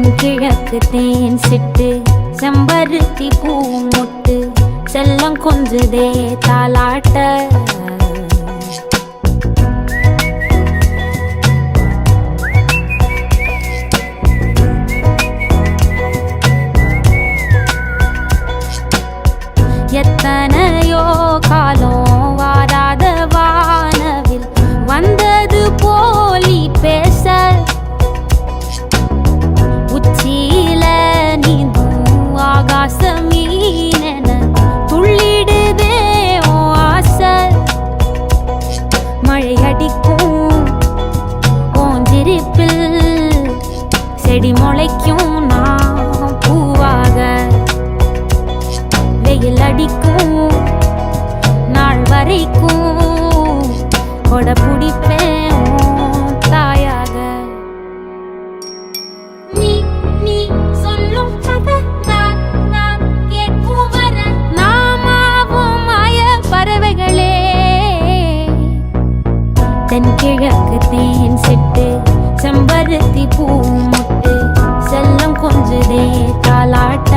தென்கிழக்கு தேன் சிட்டு செம்பருத்தி பூ மொட்டு செல்லம் கொஞ்சுதே தாலாட்ட. எத்தனையோ காலம் வாராத வானவில் வந்தது போலி பேச உச்சியில நீந்தும் ஆகாச மீனென துள்ளிடுதே ஓ ஆசை. மழை அடிக்கும் ஓஞ்சிரிப்பில் செடி முளைக்கும் நான் பூவாக. வெயில் அடிக்கும் நாள் வரைக்கும் கொடை பிடிப்பேன் தாயாக. நீ நீ சொல்லும் கதை நான் நான் கேட்கும் வர நாமாவும் மாய பறவைகளே. தென்கிழக்கு தேன் சிட்டு செம்பருத்தி பூ மொட்டு செல்லம் கொஞ்சுதே தாலாட்ட.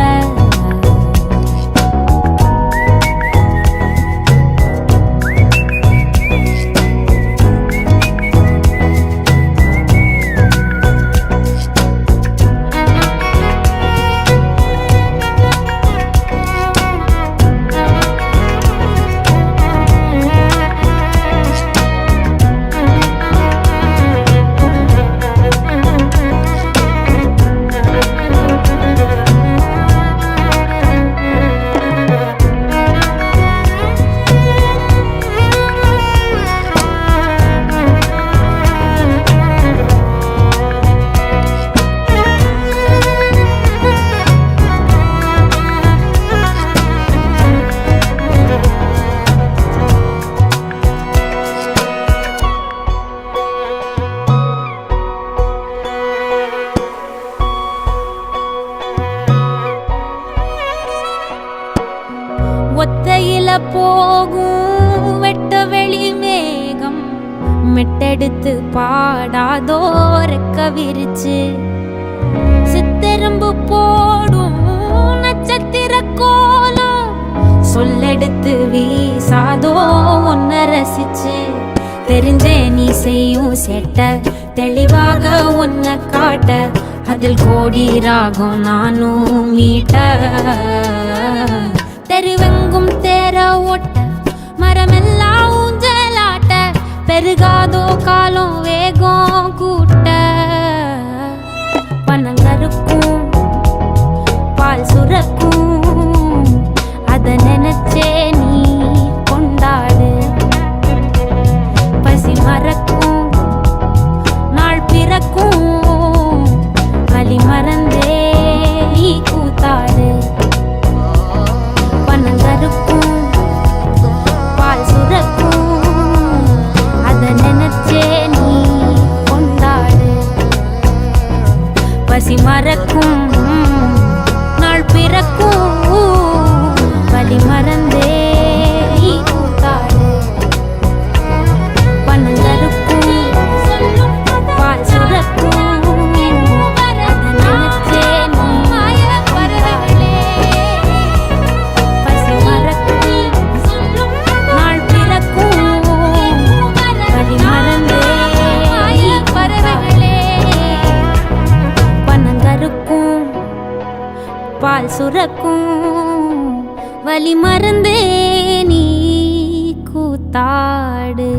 ஒத்தையில போகும் வெட்ட வெளி மேகம் மெட்டெடுத்து பாடாதோ ரெக்க விரிச்சு. சித்தெரும்பு போடும் நட்சத்திர கோலம் சொல்லெடுத்து வீசாதோ ஒன்ன ரசிச்சு. தெரிஞ்சே நீ செய்யும் செட்ட தெளிவாக ஒன்ன காட்ட அதில் கோடி ராகம் நானும் மீட்ட. தெருவெங்கும் தேர ஓட்ட மரமெல்லாம் ஊஞ்சலாட்ட பெருகாதோ காலம் வேகம் கூட்ட. பனங்கருக்கும் பால் சுரக்கும் அத நினைச்சே நீ கொண்டாடு. பசி மறக்கும் நாள் பிறக்கும் வலி மறந்தே நீ கூத்தாடு. பனங்கருக்கும் பால் சுரக்கும் அத நினைச்சே நீ கொண்டாடு. பசி மறக்கும் நாள் பிறக்கும் வலி மறந்தே நீ கூத்தாடு. பனங்கருக்கும் பால் சுரக்கும் பால் சுரக்கும் வலி மறந்தே நீ கூத்தாடு.